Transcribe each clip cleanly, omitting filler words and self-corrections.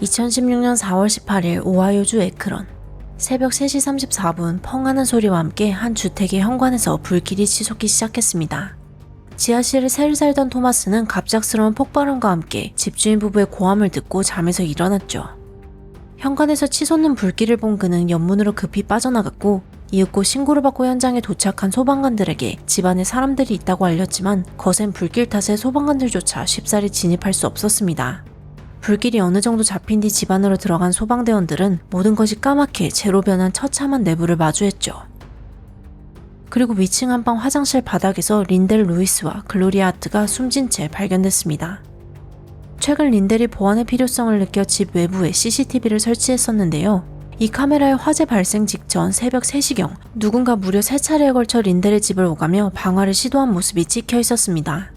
2016년 4월 18일 오하이오주 에크런. 새벽 3시 34분 펑 하는 소리와 함께 한 주택의 현관에서 불길이 치솟기 시작했습니다. 지하실에 새로 살던 토마스는 갑작스러운 폭발음과 함께 집주인 부부의 고함을 듣고 잠에서 일어났죠. 현관에서 치솟는 불길을 본 그는 옆문으로 급히 빠져나갔고 이윽고 신고를 받고 현장에 도착한 소방관들에게 집안에 사람들이 있다고 알렸지만 거센 불길 탓에 소방관들조차 쉽사리 진입할 수 없었습니다. 불길이 어느 정도 잡힌 뒤 집 안으로 들어간 소방대원들은 모든 것이 까맣게 재로 변한 처참한 내부를 마주했죠. 그리고 위층 안방 화장실 바닥에서 린델 루이스와 글로리아 하트가 숨진 채 발견됐습니다. 최근 린델이 보안의 필요성을 느껴 집 외부에 CCTV를 설치했었는데요. 이 카메라의 화재 발생 직전 새벽 3시경 누군가 무려 3차례에 걸쳐 린델의 집을 오가며 방화를 시도한 모습이 찍혀 있었습니다.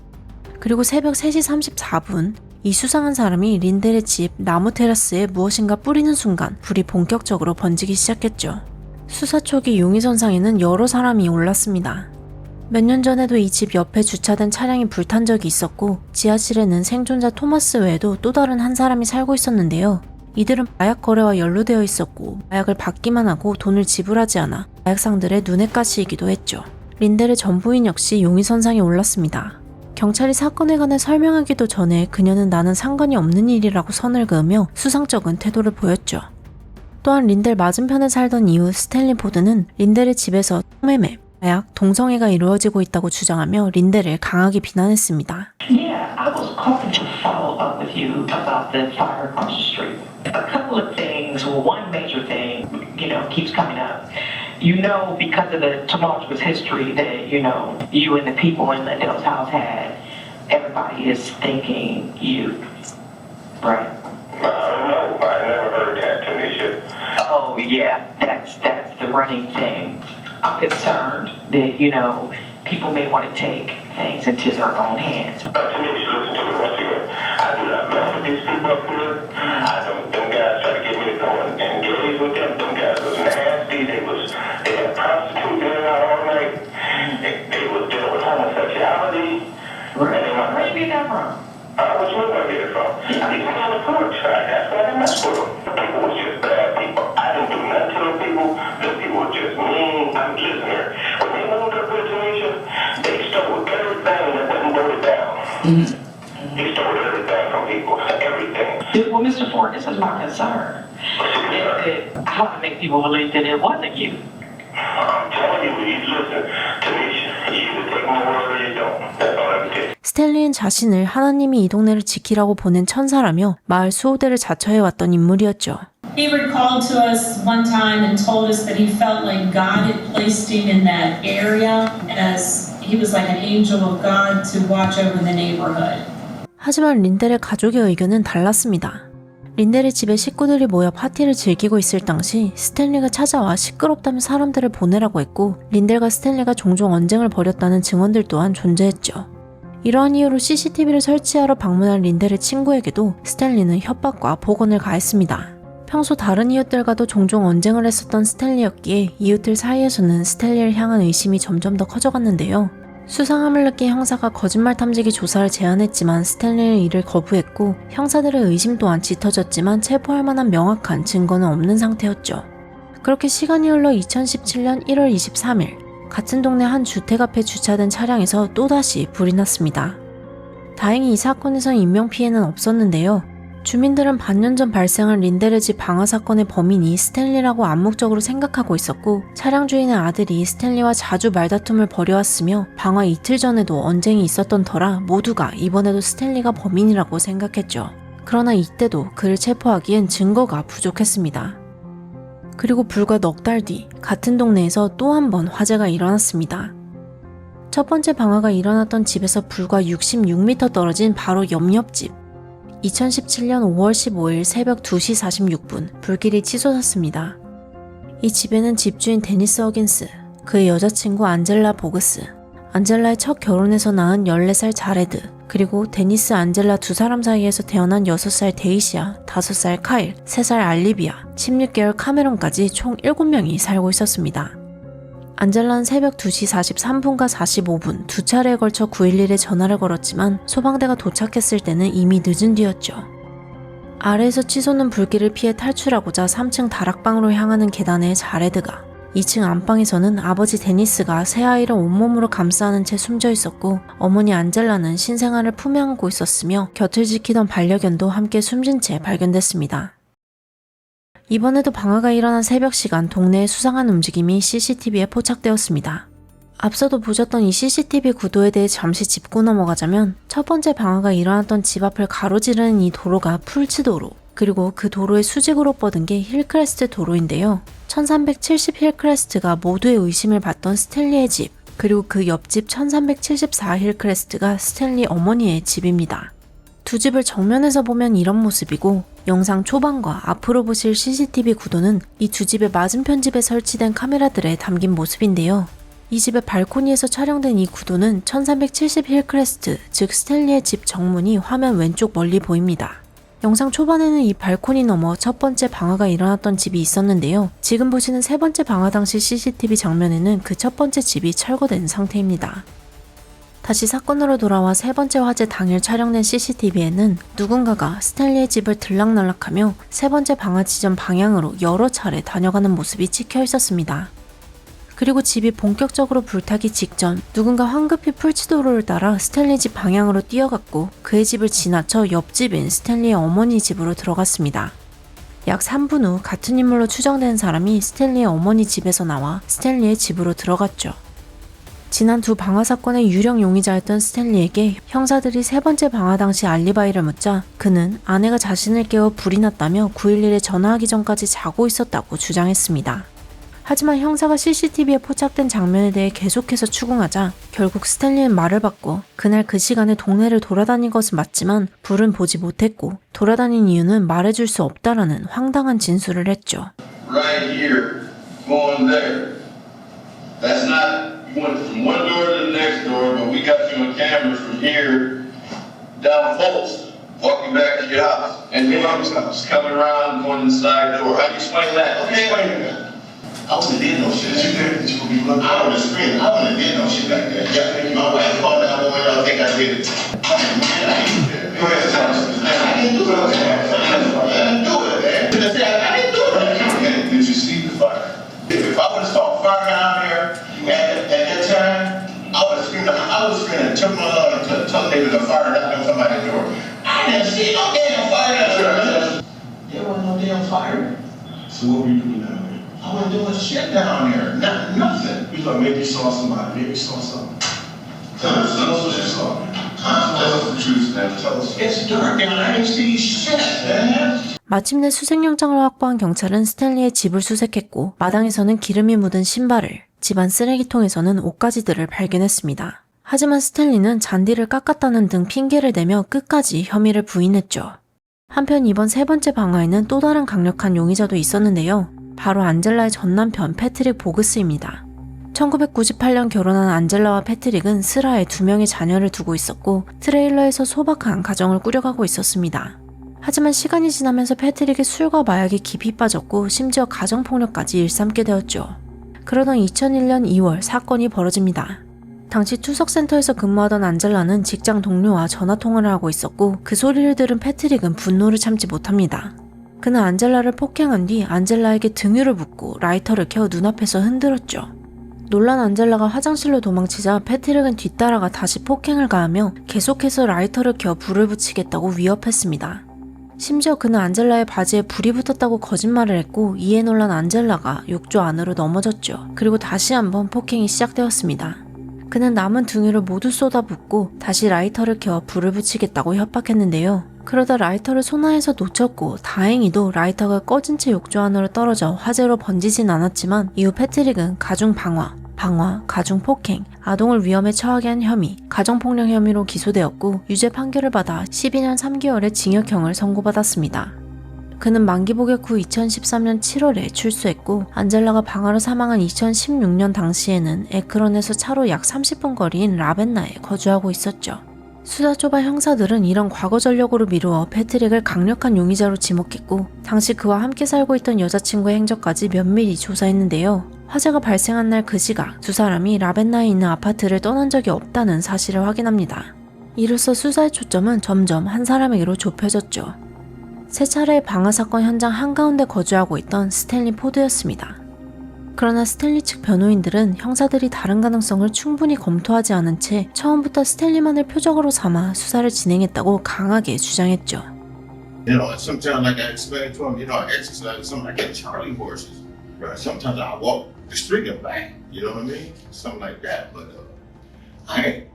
그리고 새벽 3시 34분 이 수상한 사람이 린델의 집 나무 테라스에 무엇인가 뿌리는 순간 불이 본격적으로 번지기 시작했죠. 수사 초기 용의선상에는 여러 사람이 올랐습니다. 몇 년 전에도 이 집 옆에 주차된 차량이 불탄 적이 있었고 지하실에는 생존자 토마스 외에도 또 다른 한 사람이 살고 있었는데요. 이들은 마약 거래와 연루되어 있었고 마약을 받기만 하고 돈을 지불하지 않아 마약상들의 눈에 가시이기도 했죠. 린델의 전부인 역시 용의선상에 올랐습니다. 경찰이 사건에 관해 설명하기도 전에 그녀는 나는 상관이 없는 일이라고 선을 그으며 수상쩍은 태도를 보였죠. 또한 린델 맞은편에 살던 이후 스탠리 포드는 린델의 집에서 성매매, 마약, 동성애가 이루어지고 있다고 주장하며 린델을 강하게 비난했습니다. Yeah, I was calling to follow up with you about the fire across the street. A couple of things, well, one major thing, keeps coming up. Because of the tumultuous history that, you and the people in Lindell's house had, everybody is thinking you, right? No, I never heard that, Tanisha. Oh, yeah, that's the running thing. I'm concerned that, people may want to take things into their own hands. Tanisha, listen to me once again. I do not mess with these people up here. Them guys try to get me to go and engage with them. Them guys was nasty. They had prostitutes in and out all night. They was dealing with homosexuality. Where did you get that from? Which one did I get it from? Yeah. These people on the porch side. That's why I mess with them. The people was just bad people. I didn't do nothing to them people. Them people were just mean. I'm listening here. When they moved up here, Tanisha, they stole everything that wasn't voted down. They stole everything from people. Everything. Well, Mr. Ford, this is my concern. How to make people believe that it wasn't you. I'm telling you, you listen, Tanisha, you either take my word or you don't. That's all I can tell you. 스탠리는 자신을 하나님이 이 동네를 지키라고 보낸 천사라며 마을 수호대를 자처해왔던 인물이었죠. He recalled to us one time and told us that he felt like God had placed him in that area as he was like an angel of God to watch over the neighborhood. 하지만 린델의 가족의 의견은 달랐습니다. 린델의 집에 식구들이 모여 파티를 즐기고 있을 당시 스탠리가 찾아와 시끄럽다며 사람들을 보내라고 했고 린델과 스탠리가 종종 언쟁을 벌였다는 증언들 또한 존재했죠. 이러한 이유로 CCTV를 설치하러 방문한 린델의 친구에게도 스탠리는 협박과 폭언을 가했습니다. 평소 다른 이웃들과도 종종 언쟁을 했었던 스탠리였기에 이웃들 사이에서는 스탠리를 향한 의심이 점점 더 커져갔는데요. 수상함을 느낀 형사가 거짓말 탐지기 조사를 제안했지만 스탠리는 이를 거부했고 형사들의 의심 또한 짙어졌지만 체포할 만한 명확한 증거는 없는 상태였죠. 그렇게 시간이 흘러 2017년 1월 23일 같은 동네 한 주택 앞에 주차된 차량에서 또다시 불이 났습니다. 다행히 이 사건에선 인명피해는 없었는데요. 주민들은 반년 전 발생한 린델의 집 방화 사건의 범인이 스탠리라고 암묵적으로 생각하고 있었고 차량 주인의 아들이 스탠리와 자주 말다툼을 벌여왔으며 방화 이틀 전에도 언쟁이 있었던 터라 모두가 이번에도 스탠리가 범인이라고 생각했죠. 그러나 이때도 그를 체포하기엔 증거가 부족했습니다. 그리고 불과 넉 달 뒤 같은 동네에서 또 한 번 화재가 일어났습니다. 첫 번째 방화가 일어났던 집에서 불과 66m 떨어진 바로 옆집. 2017년 5월 15일 새벽 2시 46분 불길이 치솟았습니다. 이 집에는 집주인 데니스 허긴스, 그의 여자친구 안젤라 보그스, 안젤라의 첫 결혼에서 낳은 14살 자레드, 그리고 데니스 안젤라 두 사람 사이에서 태어난 6살 데이시아, 5살 카일, 3살 알리비아, 16개월 카메론까지 총 7명이 살고 있었습니다. 안젤라는 새벽 2시 43분과 45분 두 차례에 걸쳐 911에 전화를 걸었지만 소방대가 도착했을 때는 이미 늦은 뒤였죠. 아래에서 치솟는 불길을 피해 탈출하고자 3층 다락방으로 향하는 계단에 자레드가, 2층 안방에서는 아버지 데니스가 새아이를 온몸으로 감싸는 채 숨져 있었고 어머니 안젤라는 신생아를 품에 안고 있었으며 곁을 지키던 반려견도 함께 숨진 채 발견됐습니다. 이번에도 방화가 일어난 새벽 시간 동네의 수상한 움직임이 CCTV에 포착되었습니다. 앞서도 보셨던 이 CCTV 구도에 대해 잠시 짚고 넘어가자면 첫 번째 방화가 일어났던 집 앞을 가로지르는 이 도로가 풀치도로, 그리고 그 도로의 수직으로 뻗은 게 힐크레스트 도로인데요. 1370 힐크레스트가 모두의 의심을 받던 스탠리의 집, 그리고 그 옆집 1374 힐크레스트가 스탠리 어머니의 집입니다. 두 집을 정면에서 보면 이런 모습이고 영상 초반과 앞으로 보실 CCTV 구도는 이 두 집의 맞은편 집에 설치된 카메라들에 담긴 모습인데요. 이 집의 발코니에서 촬영된 이 구도는 1370 힐크레스트, 즉 스탠리의 집 정문이 화면 왼쪽 멀리 보입니다. 영상 초반에는 이 발코니 너머 첫 번째 방화가 일어났던 집이 있었는데요. 지금 보시는 세 번째 방화 당시 CCTV 장면에는 그 첫 번째 집이 철거된 상태입니다. 다시 사건으로 돌아와 세 번째 화재 당일 촬영된 CCTV에는 누군가가 스탠리의 집을 들락날락하며 세 번째 방화 지점 방향으로 여러 차례 다녀가는 모습이 찍혀 있었습니다. 그리고 집이 본격적으로 불타기 직전 누군가 황급히 풀치도로를 따라 스탠리 집 방향으로 뛰어갔고 그의 집을 지나쳐 옆집인 스탠리의 어머니 집으로 들어갔습니다. 약 3분 후 같은 인물로 추정되는 사람이 스탠리의 어머니 집에서 나와 스탠리의 집으로 들어갔죠. 지난 두 방화 사건의 유력 용의자였던 스탠리에게 형사들이 세 번째 방화 당시 알리바이를 묻자 그는 아내가 자신을 깨워 불이 났다며 911에 전화하기 전까지 자고 있었다고 주장했습니다. 하지만 형사가 CCTV에 포착된 장면에 대해 계속해서 추궁하자 결국 스탠리는 말을 바꿔 그날 그 시간에 동네를 돌아다닌 것은 맞지만 불은 보지 못했고 돌아다닌 이유는 말해줄 수 없다라는 황당한 진술을 했죠. Right here, going there. That's not, you went from one door to the next door, but we got you on camera from here down Fultz, walking back to your house. And then I was coming around, going to the side door. How do you explain that? Okay, explain that. I wouldn't have did no shit. You think that you would be looking? I would have screamed. I wouldn't have did no shit like that. Yeah, my wife called 911. I think I did it. Go ahead, Thomas. I didn't do it. I didn't do it, man. I didn't do it. Did you see the fire? If I would have saw fire down there at that time, I would have screamed. Took my love and told them the fire knocked on somebody's door. I didn't see no damn fire down there. There wasn't no damn fire. So what were you doing down there? I wasn't doing shit down there. Nothing. You thought maybe you saw somebody. Maybe you saw something. Tell us what you saw. Tell us the truth, man. Tell us. It's dark and I didn't see shit, man. 마침내 수색영장을 확보한 경찰은 스탠리의 집을 수색했고 마당에서는 기름이 묻은 신발을, 집안 쓰레기통에서는 옷가지들을 발견했습니다. 하지만 스탠리는 잔디를 깎았다는 등 핑계를 대며 끝까지 혐의를 부인했죠. 한편 이번 세 번째 방화에는 또 다른 강력한 용의자도 있었는데요. 바로 안젤라의 전남편 패트릭 보그스입니다. 1998년 결혼한 안젤라와 패트릭은 스라에 2명의 자녀를 두고 있었고 트레일러에서 소박한 가정을 꾸려가고 있었습니다. 하지만 시간이 지나면서 패트릭의 술과 마약에 깊이 빠졌고 심지어 가정폭력까지 일삼게 되었죠. 그러던 2001년 2월 사건이 벌어집니다. 당시 투석센터에서 근무하던 안젤라는 직장 동료와 전화통화를 하고 있었고 그 소리를 들은 패트릭은 분노를 참지 못합니다. 그는 안젤라를 폭행한 뒤 안젤라에게 등유를 붓고 라이터를 켜 눈앞에서 흔들었죠. 놀란 안젤라가 화장실로 도망치자 패트릭은 뒤따라가 다시 폭행을 가하며 계속해서 라이터를 켜 불을 붙이겠다고 위협했습니다. 심지어 그는 안젤라의 바지에 불이 붙었다고 거짓말을 했고 이에 놀란 안젤라가 욕조 안으로 넘어졌죠. 그리고 다시 한번 폭행이 시작되었습니다. 그는 남은 등유를 모두 쏟아붓고 다시 라이터를 켜 불을 붙이겠다고 협박했는데요. 그러다 라이터를 손안에서 놓쳤고 다행히도 라이터가 꺼진 채 욕조 안으로 떨어져 화재로 번지진 않았지만 이후 패트릭은 가중방화, 가중폭행, 아동을 위험에 처하게 한 혐의, 가정폭력 혐의로 기소되었고 유죄 판결을 받아 12년 3개월의 징역형을 선고받았습니다. 그는 만기 복역 후 2013년 7월에 출소했고 안젤라가 방화로 사망한 2016년 당시에는 에크론에서 차로 약 30분 거리인 라벤나에 거주하고 있었죠. 수사조바 형사들은 이런 과거 전력으로 미루어 패트릭을 강력한 용의자로 지목했고 당시 그와 함께 살고 있던 여자친구의 행적까지 면밀히 조사했는데요. 화재가 발생한 날 그 시각 두 사람이 라벤나에 있는 아파트를 떠난 적이 없다는 사실을 확인합니다. 이로써 수사의 초점은 점점 한 사람에게로 좁혀졌죠. 세 차례의 방화 사건 현장 한가운데 거주하고 있던 스탠리 포드였습니다. 그러나 스탠리 측 변호인들은 형사들이 다른 가능성을 충분히 검토하지 않은 채 처음부터 스탠리만을 표적으로 삼아 수사를 진행했다고 강하게 주장했죠. You know, sometimes like I explained to him, you know, I exercise something like at Charlie horses. Right? Sometimes I walk the street and back, you know what I mean? Something like that. But I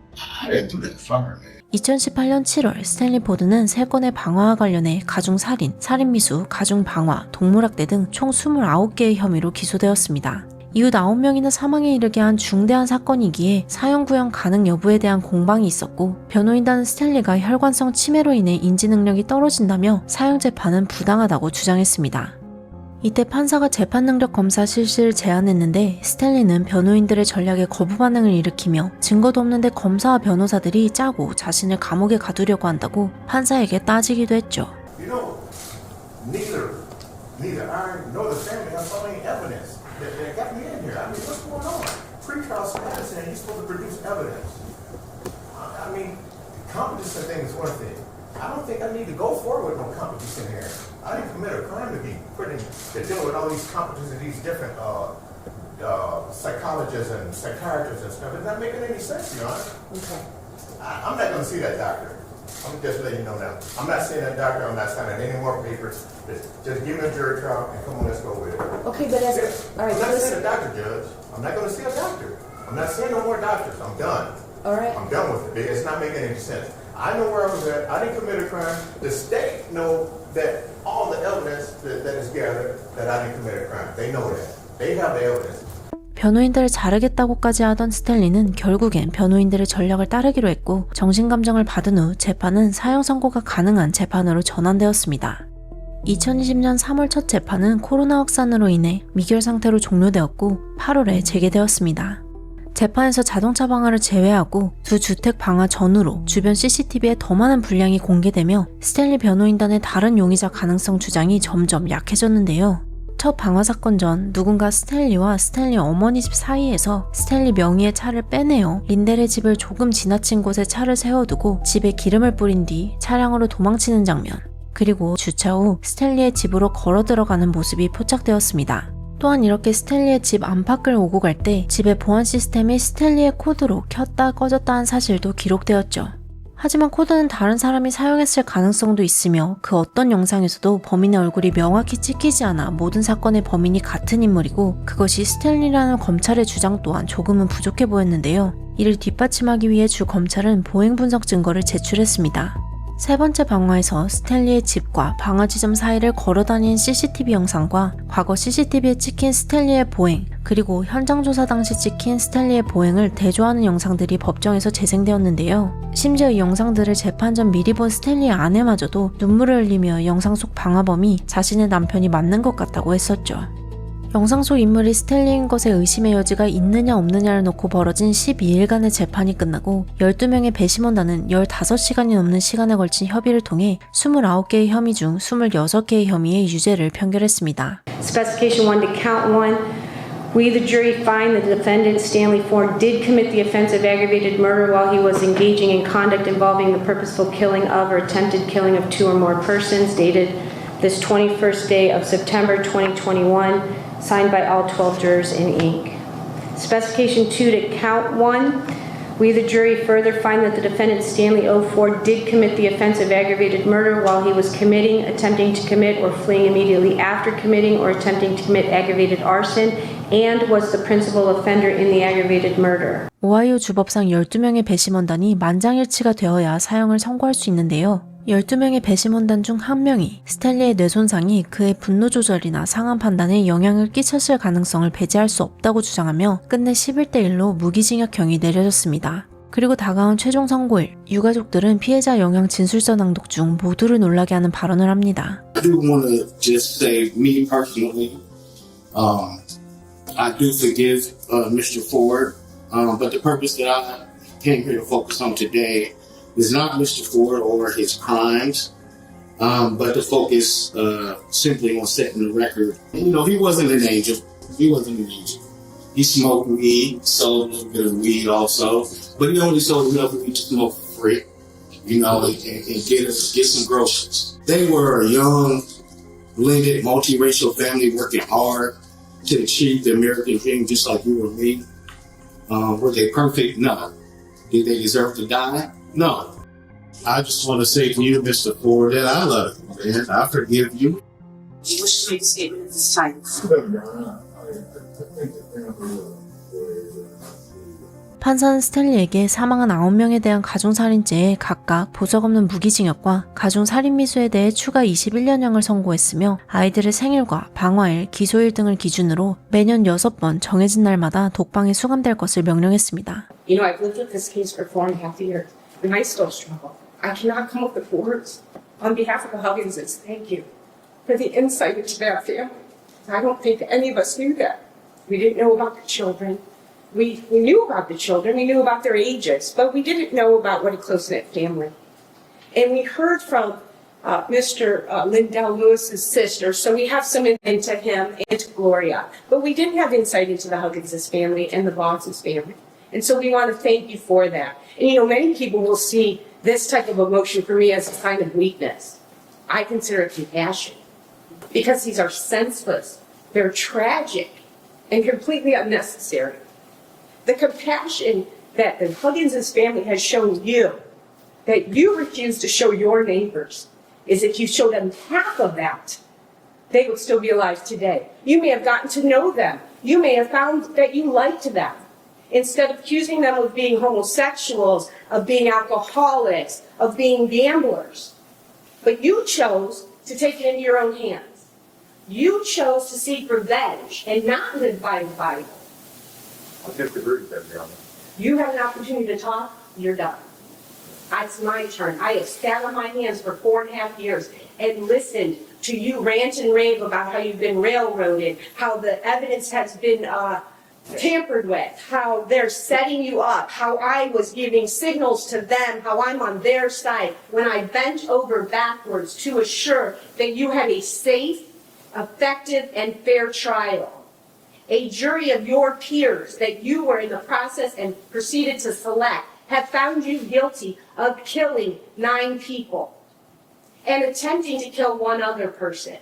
didn't do that fire, man. 2018년 7월 스탠리 포드는 3건의 방화와 관련해 가중살인, 살인미수, 가중방화, 동물학대 등 총 29개의 혐의로 기소되었습니다. 이후 9명이나 사망에 이르게 한 중대한 사건이기에 사형 구형 가능 여부에 대한 공방이 있었고 변호인단은 스탠리가 혈관성 치매로 인해 인지 능력이 떨어진다며 사형 재판은 부당하다고 주장했습니다. 이때 판사가 재판 능력 검사 실시를 제안했는데 스탠리는 변호인들의 전략에 거부 반응을 일으키며 증거도 없는데 검사와 변호사들이 짜고 자신을 감옥에 가두려고 한다고 판사에게 따지기도 했죠. You know, neither I nor the family have so many evidence that got me in here. I mean, what's going on? Pre-trial status saying you're supposed to produce evidence. I mean, competence thing is one thing. I don't think I need to go forward with no competence in here. I didn't commit a crime to be to deal with all these competencies of these different psychologists and psychiatrists and stuff. It's not making any sense, Your Honor. Okay. I'm not going to see that doctor. I'm just letting you know now. I'm not seeing that doctor. I'm not signing any more papers. Just give me a jury trial and come on, let's go with it. Okay, but all right. I'm not seeing a doctor, Judge. I'm not going to see a doctor. I'm not seeing no more doctors. I'm done. All right. I'm done with it. It's not making any sense. I know where I was at. I didn't commit a crime. The state know that all the evidence that is gathered that I didn't commit a crime. They know that. They have the evidence. 변호인들을 자르겠다고까지 하던 스탠리는 결국엔 변호인들의 전략을 따르기로 했고 정신감정을 받은 후 재판은 사형 선고가 가능한 재판으로 전환되었습니다. 2020년 3월 첫 재판은 코로나 확산으로 인해 미결 상태로 종료되었고 8월에 재개되었습니다. 재판에서 자동차 방화를 제외하고 두 주택 방화 전후로 주변 CCTV에 더 많은 분량이 공개되며 스탠리 변호인단의 다른 용의자 가능성 주장이 점점 약해졌는데요. 첫 방화 사건 전 누군가 스탠리와 스탠리 어머니 집 사이에서 스탠리 명의의 차를 빼내어 린델의 집을 조금 지나친 곳에 차를 세워두고 집에 기름을 뿌린 뒤 차량으로 도망치는 장면, 그리고 주차 후 스탠리의 집으로 걸어 들어가는 모습이 포착되었습니다. 또한 이렇게 스탠리의 집 안팎을 오고 갈 때 집의 보안 시스템이 스탠리의 코드로 켰다 꺼졌다 한 사실도 기록되었죠. 하지만 코드는 다른 사람이 사용했을 가능성도 있으며 그 어떤 영상에서도 범인의 얼굴이 명확히 찍히지 않아 모든 사건의 범인이 같은 인물이고 그것이 스탠리라는 검찰의 주장 또한 조금은 부족해 보였는데요. 이를 뒷받침하기 위해 주 검찰은 보행 분석 증거를 제출했습니다. 세 번째 방화에서 스탠리의 집과 방화 지점 사이를 걸어다니는 CCTV 영상과 과거 CCTV에 찍힌 스탠리의 보행, 그리고 현장 조사 당시 찍힌 스탠리의 보행을 대조하는 영상들이 법정에서 재생되었는데요. 심지어 이 영상들을 재판 전 미리 본 스탠리의 아내마저도 눈물을 흘리며 영상 속 방화범이 자신의 남편이 맞는 것 같다고 했었죠. 영상 속 인물이 스탠리인 것에 의심의 여지가 있느냐 없느냐를 놓고 벌어진 12일간의 재판이 끝나고 12명의 배심원단은 15시간이 넘는 시간에 걸친 협의를 통해 29개의 혐의 중 26개의 혐의의 유죄를 판결했습니다. Specification 1 to count 1. We, the jury, find that the defendant, Stanley Ford, did commit the offense of aggravated murder while he was engaging in conduct involving the purposeful killing of or attempted killing of 2 or more persons, dated this 21st day of September 2021. Signed by all 12 jurors in ink. Specification 2 to count 1. We, the jury, further find that the defendant, Stanley O. Ford, did commit the offense of aggravated murder while he was committing, attempting to commit, or fleeing immediately after committing or attempting to commit aggravated arson, and was the principal offender in the aggravated murder. 오하이오 주법상 12명의 배심원단이 만장일치가 되어야 사형을 선고할 수 있는데요. 12명의 배심원단 중 1명이 스탠리의 뇌손상이 그의 분노 조절이나 상한 판단에 영향을 끼쳤을 가능성을 배제할 수 없다고 주장하며 끝내 11대 1로 무기징역형이 내려졌습니다. 그리고 다가온 최종 선고일, 유가족들은 피해자 영향 진술서 낭독 중 모두를 놀라게 하는 발언을 합니다. I do want to just say, me personally, I do forgive Mr. Ford, but the purpose that I came here to focus on today is not Mr. Ford or his crimes, but to focus simply on setting the record. You know, he wasn't an angel. He wasn't an angel. He smoked weed, sold a little bit of weed also, but he only sold enough weed to smoke for free. you know, and get some groceries. They were a young, blended, multiracial family working hard to achieve the American dream, just like you or me. Were they perfect? No. Did they deserve to die? No. I just want to say to you, Mr. Ford, that I love you, man. I forgive you. You wish to make a statement at this time. 판사는 스탠리에게 사망한 9명에 대한 가중살인죄에 각각 보석 없는 무기징역과 가중살인미수에 대해 추가 21년형을 선고했으며 아이들의 생일과 방화일, 기소일 등을 기준으로 매년 6번 정해진 날마다 독방에 수감될 것을 명령했습니다. You know, I've lived with this case for 4.5 years, and I still struggle. I cannot come up with words. On behalf of the Hugginses, thank you for the insight into their family. I don't think any of us knew that. We didn't know about the children. We knew about the children, we knew about their ages, but we didn't know about what a close-knit family. And we heard from Mr. Lindell Lewis's sister, so we have some insight into him and to Gloria. But we didn't have insight into the Hugginses family and the Boggs family. And so we want to thank you for that. And you know, many people will see this type of emotion for me as a sign of weakness. I consider it compassion. Because these are senseless, they're tragic, and completely unnecessary. The compassion that the Hugginses family has shown you, that you refuse to show your neighbors, is if you show them half of that, they would still be alive today. You may have gotten to know them. You may have found that you liked them. Instead of accusing them of being homosexuals, of being alcoholics, of being gamblers. But you chose to take it into your own hands. You chose to seek revenge and not live by the Bible. I disagree with that, Your Honor. You have an opportunity to talk, you're done. It's my turn. I have sat on my hands for 4.5 years and listened to you rant and rave about how you've been railroaded, how the evidence has been tampered with, how they're setting you up, how I was giving signals to them, how I'm on their side, when I bent over backwards to assure that you had a safe, effective, and fair trial. A jury of your peers that you were in the process and proceeded to select have found you guilty of killing 9 people and attempting to kill 1 other person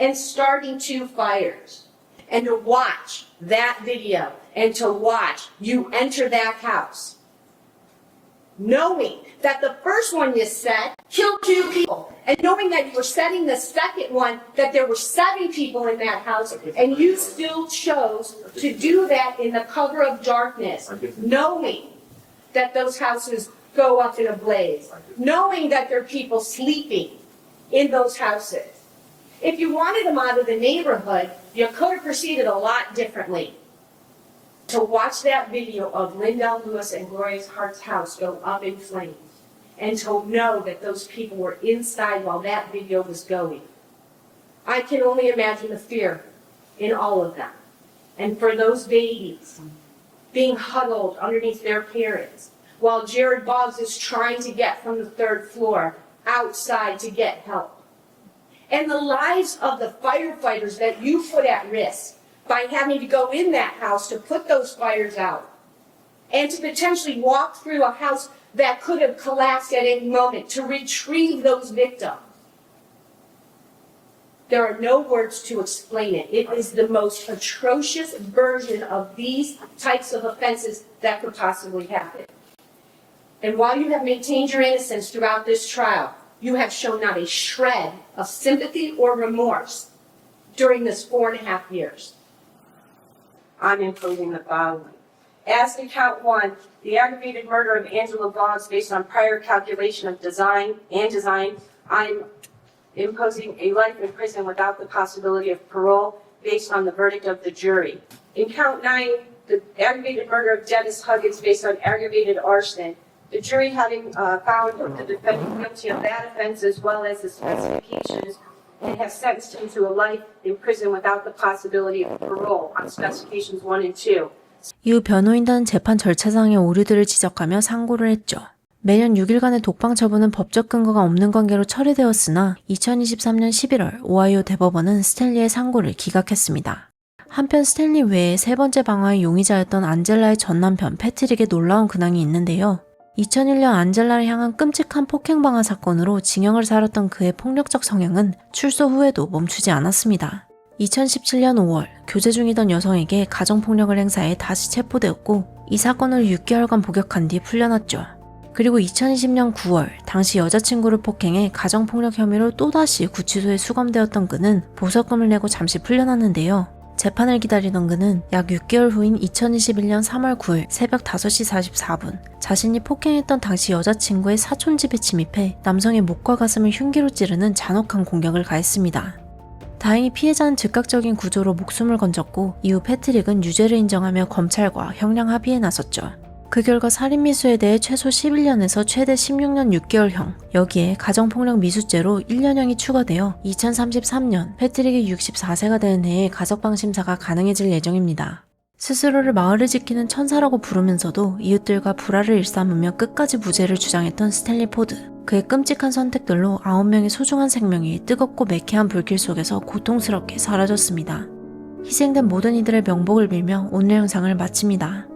and starting 2 fires. And to watch that video and to watch you enter that house, knowing that the first one you set killed 2 people, and knowing that you were setting the second one, that there were 7 people in that house, and you still chose to do that in the cover of darkness, knowing that those houses go up in a blaze, knowing that there are people sleeping in those houses. If you wanted them out of the neighborhood, you could have proceeded a lot differently. To watch that video of Lindell Lewis and Gloria Hart's house go up in flames, and to know that those people were inside while that video was going. I can only imagine the fear in all of them. And for those babies being huddled underneath their parents, while Jared Boggs is trying to get from the 3rd floor outside to get help. And the lives of the firefighters that you put at risk by having to go in that house to put those fires out and to potentially walk through a house that could have collapsed at any moment to retrieve those victims. There are no words to explain it. It is the most atrocious version of these types of offenses that could possibly happen. And while you have maintained your innocence throughout this trial, you have shown not a shred of sympathy or remorse during this 4.5 years. I'm imposing the following. As to count 1, the aggravated murder of Angela Boggs based on prior calculation of design, I'm imposing a life in prison without the possibility of parole based on the verdict of the jury. In count 9, the aggravated murder of Dennis Huggins based on aggravated arson, the jury having found the defendant guilty of that offense as well as the specifications and have sentenced him to a life in prison without the possibility of parole on specifications 1 and 2. 이후 변호인단은 재판 절차상의 오류들을 지적하며 상고를 했죠. 매년 6일간의 독방 처분은 법적 근거가 없는 관계로 처리되었으나 2023년 11월 오하이오 대법원은 스탠리의 상고를 기각했습니다. 한편 스탠리 외에 3번째 방화의 용의자였던 안젤라의 전 남편 패트릭의 놀라운 근황이 있는데요. 2001년 안젤라를 향한 끔찍한 폭행방화 사건으로 징역을 살았던 그의 폭력적 성향은 출소 후에도 멈추지 않았습니다. 2017년 5월 교제 중이던 여성에게 가정폭력을 행사해 다시 체포되었고 이 사건을 6개월간 복역한 뒤 풀려났죠. 그리고 2020년 9월 당시 여자친구를 폭행해 가정폭력 혐의로 또다시 구치소에 수감되었던 그는 보석금을 내고 잠시 풀려났는데요. 재판을 기다리던 그는 약 6개월 후인 2021년 3월 9일 새벽 5시 44분 자신이 폭행했던 당시 여자친구의 사촌집에 침입해 남성의 목과 가슴을 흉기로 찌르는 잔혹한 공격을 가했습니다. 다행히 피해자는 즉각적인 구조로 목숨을 건졌고 이후 패트릭은 유죄를 인정하며 검찰과 형량 합의에 나섰죠. 그 결과 살인미수에 대해 최소 11년에서 최대 16년 6개월형, 여기에 가정폭력 미수죄로 1년형이 추가되어 2033년 패트릭이 64세가 되는 해에 가석방심사가 가능해질 예정입니다. 스스로를 마을을 지키는 천사라고 부르면서도 이웃들과 불화를 일삼으며 끝까지 무죄를 주장했던 스탠리 포드. 그의 끔찍한 선택들로 9명의 소중한 생명이 뜨겁고 매캐한 불길 속에서 고통스럽게 사라졌습니다. 희생된 모든 이들의 명복을 빌며 오늘 영상을 마칩니다.